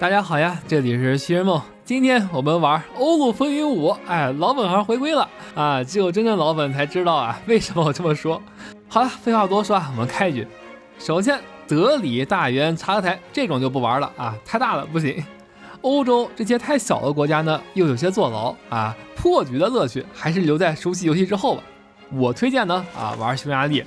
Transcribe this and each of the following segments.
大家好呀，这里是徐人梦。今天我们玩欧陆风云5，老本行回归了啊！只有真正老粉才知道啊，为什么我这么说。好了，废话不多说啊，我们开局。首先，德里、大元、察合台这种就不玩了啊，太大了不行。欧洲这些太小的国家呢，又有些坐牢啊，破局的乐趣还是留在熟悉游戏之后吧。我推荐呢玩匈牙利。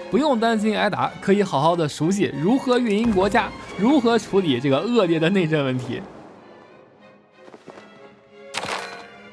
不用担心挨打，可以好好的熟悉如何运营国家，如何处理这个恶劣的内政问题。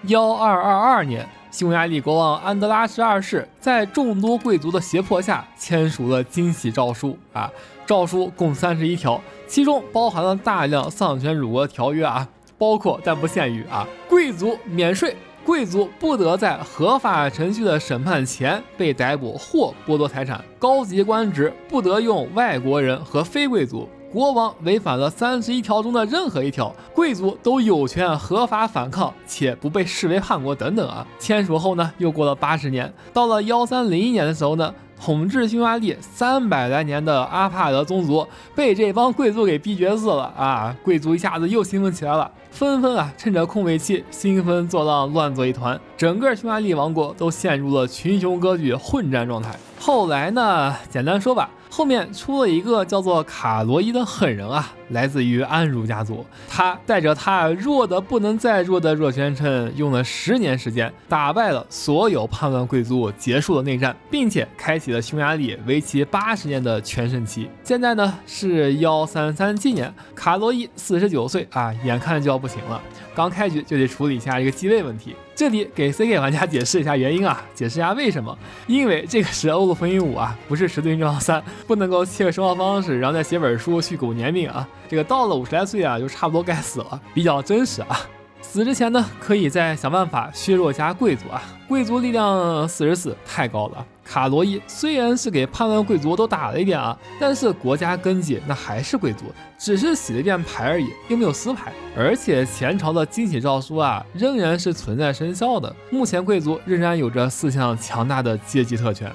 1222年，匈牙利国王安德拉什二世在众多贵族的胁迫下签署了金禧诏书啊，诏书共31条，其中包含了大量丧权辱国条约啊，包括但不限于贵族免税。贵族不得在合法程序的审判前被逮捕或剥夺财产，高级官职不得用外国人和非贵族，国王违反了31条中的任何一条，贵族都有权合法反抗且不被视为叛国等等啊。签署后呢，又过了80年，到了1301年的时候呢，统治匈牙利300来年的阿帕德宗族被这帮贵族给逼绝嗣了啊！贵族一下子又兴奋起来了，纷纷趁着空位期兴风作浪，乱作一团，整个匈牙利王国都陷入了群雄割据混战状态。后来呢，简单说吧，后面出了一个叫做卡罗伊的狠人啊，来自于安茹家族，他带着他弱的不能再弱的弱权臣，用了10年时间打败了所有叛乱贵族，结束了内战，并且开启了匈牙利为期80年的全盛期。现在呢是1337年，卡罗伊49岁啊，眼看就要不行了，刚开局就得处理一下这个继位问题。这里给 CK 玩家解释一下原因啊，解释一下为什么。因为这个是欧陆风云5啊，不是十字军重要3，不能够切个生活方式，然后再写本书去狗年命啊。这个到了50来岁啊，就差不多该死了，比较真实啊。死之前呢，可以再想办法削弱一下贵族啊，贵族力量44太高了。卡罗伊虽然是给叛乱贵族都打了一遍啊，但是国家根基那还是贵族，只是洗了一遍牌而已，又没有私牌。而且前朝的金禧诏书啊，仍然是存在生效的。目前贵族仍然有着4项强大的阶级特权，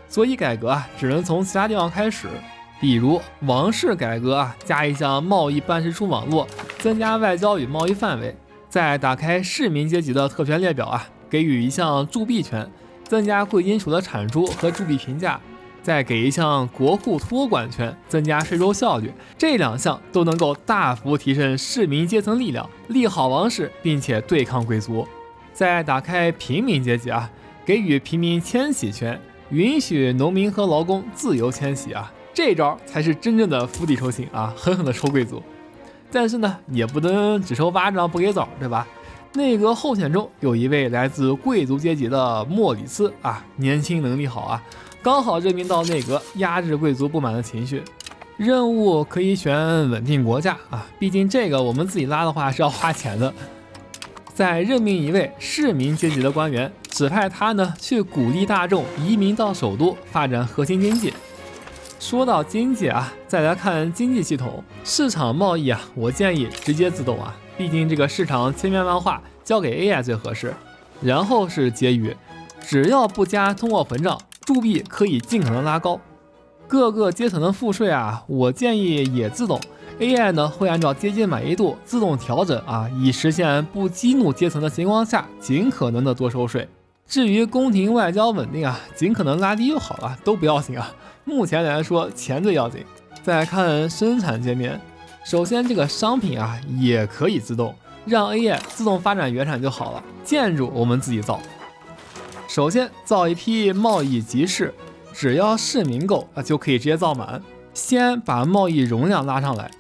所以改革啊，只能从其他地方开始。比如王室改革啊，加一项贸易办事处网络，增加外交与贸易范围。再打开市民阶级的特权列表啊，给予一项铸币权，增加贵金属的产出和铸币评价，再给一项国库托管权，增加税收效率。这2项都能够大幅提升市民阶层力量，利好王室，并且对抗贵族。再打开平民阶级啊，给予平民迁徙权，允许农民和劳工自由迁徙啊，这招才是真正的釜底抽薪啊，狠狠的抽贵族。但是呢，也不能只抽巴掌不给枣，对吧？内阁候选中有一位来自贵族阶级的莫里斯啊，年轻能力好啊，刚好任命到内阁，压制贵族不满的情绪。任务可以选稳定国家啊，毕竟这个我们自己拉的话是要花钱的。再任命一位市民阶级的官员，指派他呢去鼓励大众移民到首都，发展核心经济。说到经济啊，再来看经济系统，市场贸易啊，我建议直接自动啊，毕竟这个市场千变万化，交给 AI 最合适。然后是结余，只要不加通货膨胀，铸币可以尽可能拉高。各个阶层的赋税啊，我建议也自动。AI 呢会按照阶级满意度自动调整啊，以实现不激怒阶层的情况下，尽可能的多收税。至于宫廷外交稳定啊，尽可能拉低就好了，都不要紧啊。目前来说，钱最要紧。再看生产界面，首先这个商品啊也可以自动，让 AI 自动发展原产就好了。建筑我们自己造，首先造一批贸易集市，只要市民够啊，就可以直接造满。先把贸易容量拉上来。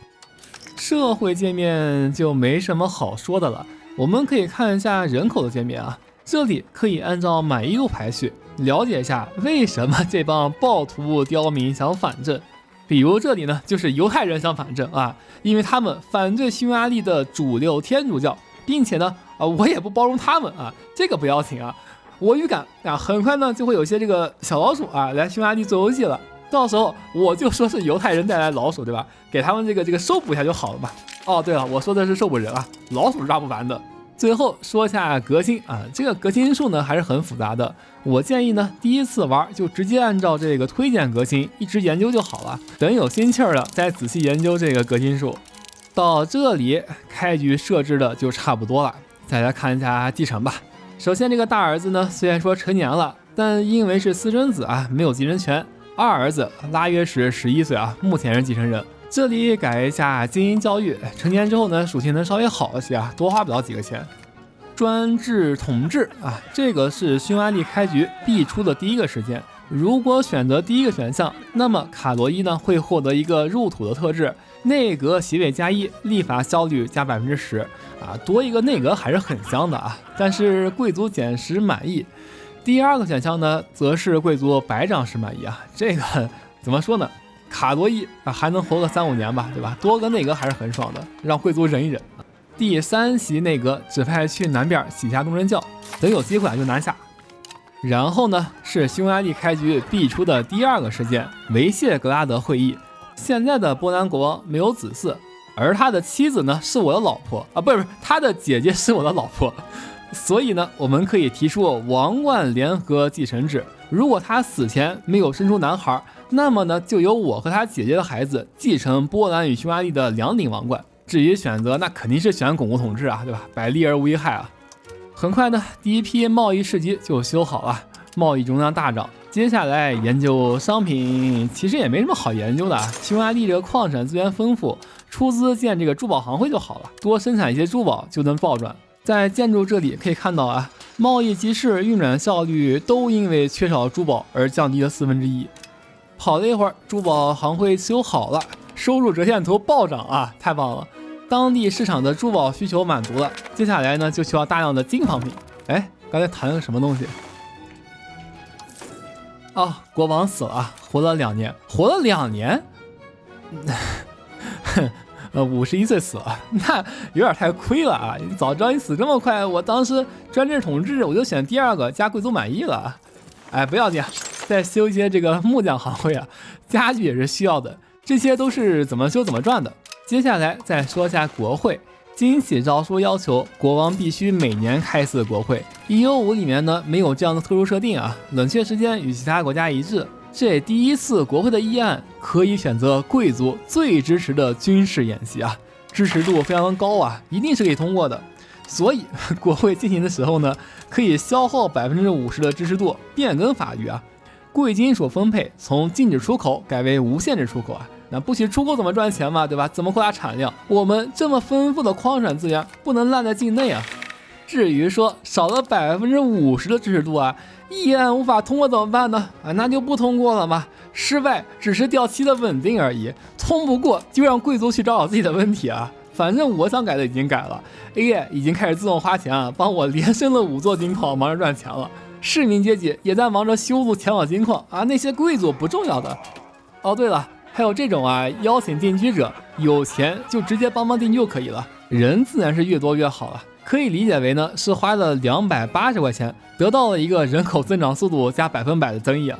社会界面就没什么好说的了，我们可以看一下人口的界面啊，这里可以按照满意度排序，了解一下为什么这帮暴徒刁民想反正。比如这里呢，就是犹太人想反正啊，因为他们反对匈牙利的主流天主教，并且呢，我也不包容他们啊，这个不要紧啊。我预感啊，很快呢就会有些这个小老鼠啊来匈牙利做游戏了，到时候我就说是犹太人带来老鼠，对吧？给他们这个收捕一下就好了嘛。哦，对了，我说的是受捕人啊，老鼠抓不完的。最后说一下革新啊，这个革新数呢还是很复杂的。我建议呢，第一次玩就直接按照这个推荐革新一直研究就好了，等有心气儿了再仔细研究这个革新数。到这里开局设置的就差不多了，再来看一下继承吧。首先这个大儿子呢，虽然说成年了，但因为是私生子啊，没有继承权。二儿子拉约什11岁啊，目前是继承人。这里改一下精英教育，成年之后呢，属性能稍微好一些啊，多花不了几个钱。专制统治啊，这个是匈牙利开局必出的第一个事件。如果选择第一个选项，那么卡罗伊呢会获得一个入土的特质，内阁席位+1，立法效率加10%啊，多一个内阁还是很香的啊。但是贵族减10满意。第二个选项呢，则是贵族白长10满意啊，这个怎么说呢？卡罗伊啊还能活个3-5年吧，对吧？多个内阁还是很爽的，让贵族忍一忍。第3席内阁指派去南边洗下东正教，等有机会就南下。然后呢，是匈牙利开局必出的第二个事件——维谢格拉德会议。现在的波兰国王没有子嗣，而他的妻子呢是我的老婆啊，不是他的姐姐是我的老婆，所以呢，我们可以提出王冠联合继承制。如果他死前没有生出男孩，那么呢，就由我和他姐姐的孩子继承波兰与匈牙利的2顶王冠。至于选择，那肯定是选巩固统治啊，对吧？百利而无一害啊。很快呢，第一批贸易市集就修好了，贸易容量大涨。接下来研究商品，其实也没什么好研究的。匈牙利这个矿产资源丰富，出资建这个珠宝行会就好了，多生产一些珠宝就能暴赚。在建筑这里可以看到啊，贸易集市运转效率都因为缺少珠宝而降低了1/4。跑了一会儿，珠宝行会修好了，收入折线图暴涨啊，太棒了！当地市场的珠宝需求满足了，接下来呢就需要大量的金仿品。哎，刚才谈了什么东西？哦，国王死了，活了2年，活了2年，51岁死了，那有点太亏了啊！早知道你死这么快，我当时专制统治我就选第二个，加贵族满意了。哎，不要紧，再修一些这个木匠行会啊，家具也是需要的，这些都是怎么修怎么赚的。接下来再说一下国会。金禧诏书要求国王必须每年开4国会，115里面呢没有这样的特殊设定啊，冷却时间与其他国家一致。这第一次国会的议案可以选择贵族最支持的军事演习啊，支持度非常的高啊，一定是可以通过的。所以国会进行的时候呢，可以消耗50%的支持度，变更法律啊。贵金属分配从禁止出口改为无限制出口啊。那不许出口怎么赚钱嘛，对吧？怎么扩大产量？我们这么丰富的矿产资源不能烂在境内啊。至于说少了50%的支持度啊，议案无法通过怎么办呢？啊，那就不通过了嘛。失败只是掉期的稳定而已，通不过就让贵族去找自己的问题啊。反正我想改的已经改了 ，AI 已经开始自动花钱啊，帮我连升了5座金矿，忙着赚钱了。市民阶级也在忙着修路前往金矿啊，那些贵族不重要的。哦，对了。还有这种啊，邀请定居者，有钱就直接帮忙定居就可以了，人自然是越多越好了。可以理解为呢，是花了280块钱，得到了一个人口增长速度加100%的增益啊。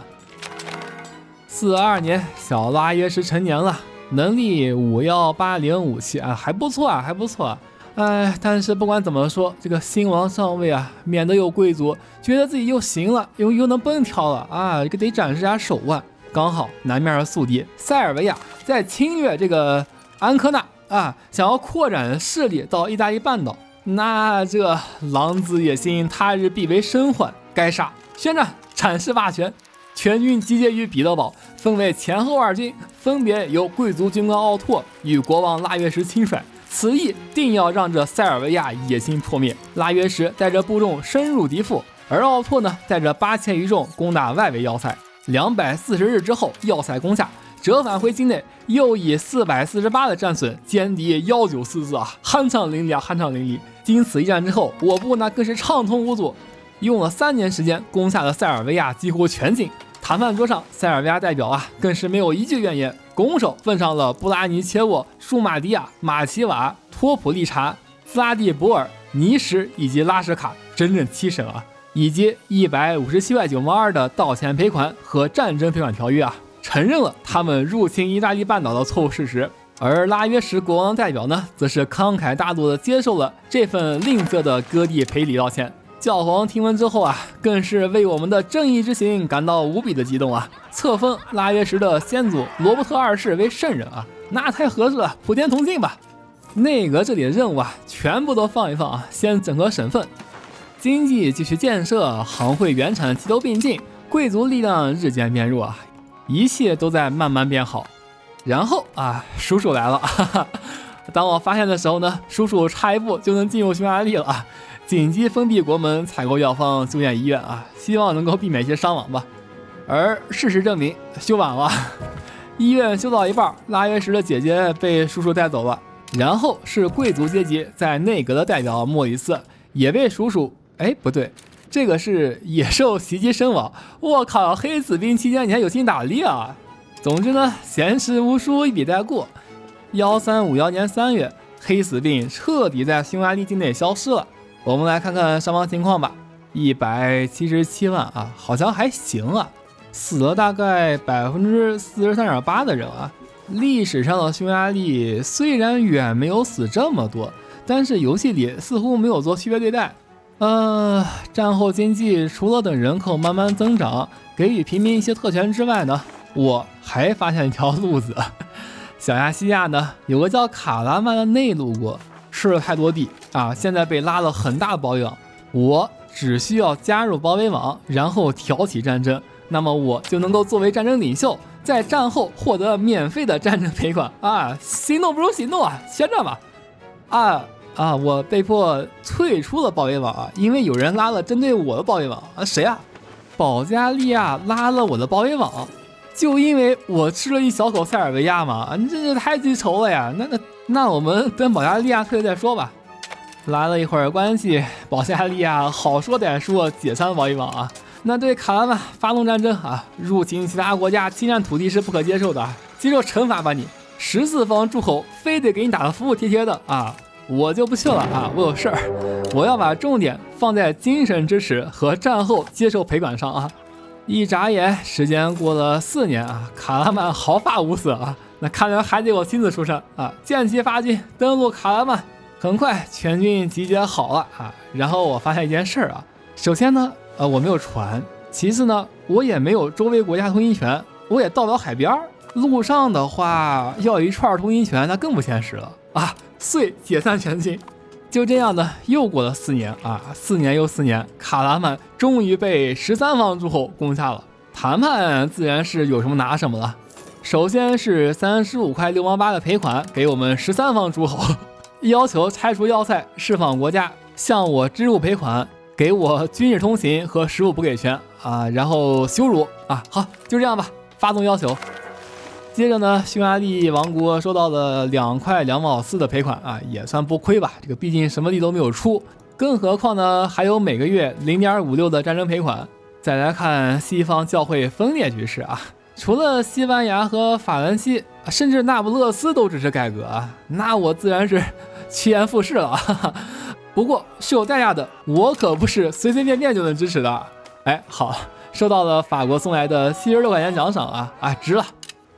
42年，小拉约什成年了，能力51805啊，还不错啊，还不错啊。哎，但是不管怎么说，这个新王上位啊，免得有贵族觉得自己又行了，又能蹦跳了啊，这个得展示下手腕。刚好南面的宿敌塞尔维亚在侵略这个安科纳啊，想要扩展势力到意大利半岛，那这狼子野心他日必为生还，该杀！宣战，阐释霸权，全军集结于彼得堡，分为前后2军，分别由贵族军官奥拓与国王拉约什亲率。此役定要让这塞尔维亚野心破灭。拉约什带着部众深入敌腹，而奥拓呢带着8000余众攻打外围要塞。240日之后，要塞攻下，折返回境内，又以448的战损歼敌1944啊，酣畅淋漓啊，酣畅淋漓。经此一战之后，我部那更是畅通无阻，用了3年时间攻下了塞尔维亚几乎全境。谈判桌上，塞尔维亚代表啊，更是没有一句怨言，拱手奉上了布拉尼切沃、舒马迪亚、马奇瓦、托普利查、斯拉蒂博尔、尼什以及拉什卡，整整7省啊。以及157块9毛2的道歉赔款和战争赔款条约啊，承认了他们入侵意大利半岛的错误事实。而拉约什国王代表呢，则是慷慨大度地接受了这份吝啬的割地赔礼道歉。教皇听闻之后啊，更是为我们的正义之行感到无比的激动啊，册封拉约什的先祖罗伯特2世为圣人啊，那太合适了，普天同庆吧。内阁这里的任务啊，全部都放一放啊，先整合省份，经济继续建设，行会原产齐头并进，贵族力量日渐变弱啊，一切都在慢慢变好。然后啊，叔叔来了，哈哈。当我发现的时候呢，叔叔差一步就能进入匈牙利了啊！紧急封闭国门，采购药方，修建医院啊，希望能够避免一些伤亡吧。而事实证明，修晚了，医院修到一半，拉约什的姐姐被叔叔带走了。然后是贵族阶级在内阁的代表莫里斯也被叔叔，哎，不对，这个是野兽袭击身亡。我靠，黑死病期间你还有心打猎啊！总之呢，闲事无书一笔带过。1351年3月，黑死病彻底在匈牙利境内消失了。我们来看看伤亡情况吧，177万啊，好像还行啊，死了大概43.8%的人啊。历史上的匈牙利虽然远没有死这么多，但是游戏里似乎没有做区别对待。战后经济除了等人口慢慢增长，给予平民一些特权之外呢，我还发现一条路子。小亚细亚呢，有个叫卡拉曼的内陆国，吃了太多地啊，现在被拉了很大的包围网。我只需要加入包围网，然后挑起战争，那么我就能够作为战争领袖，在战后获得免费的战争赔款啊！行动不如行动啊，宣战吧！我被迫退出了包围网啊，因为有人拉了针对我的包围网啊，谁啊？保加利亚拉了我的包围网。就因为我吃了一小口塞尔维亚嘛，你这太记仇了呀！那我们等保加利亚退了再说吧。来了一会儿关系，保加利亚好说歹说解散包围网啊。那对卡拉曼发动战争啊，入侵其他国家侵占土地是不可接受的，接受惩罚吧你！14方诸侯非得给你打得服服帖帖的啊！我就不去了啊，我有事儿，我要把重点放在精神支持和战后接受赔款上啊。一眨眼，时间过了4年啊，卡拉曼毫发无损啊，那看来还得我亲自出山啊，建起发军登陆卡拉曼。很快全军集结好了啊，然后我发现一件事啊，首先呢，我没有船，其次呢，我也没有周围国家通行权，我也到不了海边，路上的话要一串通行权，那更不现实了啊，遂解散全军。就这样呢，又过了4年啊，4年又4年，卡拉曼终于被13方诸侯攻下了。谈判自然是有什么拿什么了。首先是35块6毛8的赔款给我们13方诸侯，要求拆除要塞，释放国家，向我支付赔款，给我军事通行和食物补给权啊，然后羞辱啊，好，就这样吧，发动要求。接着呢，匈牙利王国收到了2块2毛4的赔款啊，也算不亏吧。这个毕竟什么力都没有出，更何况呢，还有每个月0.56的战争赔款。再来看西方教会分裂局势啊，除了西班牙和法兰西，甚至那不勒斯都支持改革啊，那我自然是趋炎附势了。不过是有代价的，我可不是随随便便就能支持的。哎，好，收到了法国送来的76块钱奖赏啊，值了。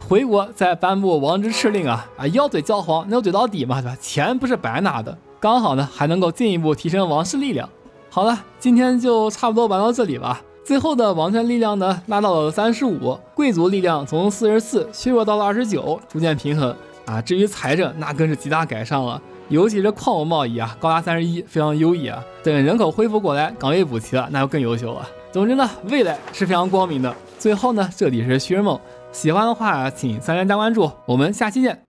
回国再颁布王之敕令啊，要嘴教皇，能有嘴到底嘛，对吧？钱不是白拿的，刚好呢还能够进一步提升王室力量。好了，今天就差不多玩到这里吧。最后的王权力量呢拉到了35，贵族力量从44削弱到了29，逐渐平衡啊。至于财政，那更是极大改善了，尤其是矿物贸易啊，高达31，非常优异啊。等人口恢复过来，岗位补齐了，那就更优秀了。总之呢，未来是非常光明的。最后呢，这里是徐日梦。喜欢的话，请3连加关注，我们下期见。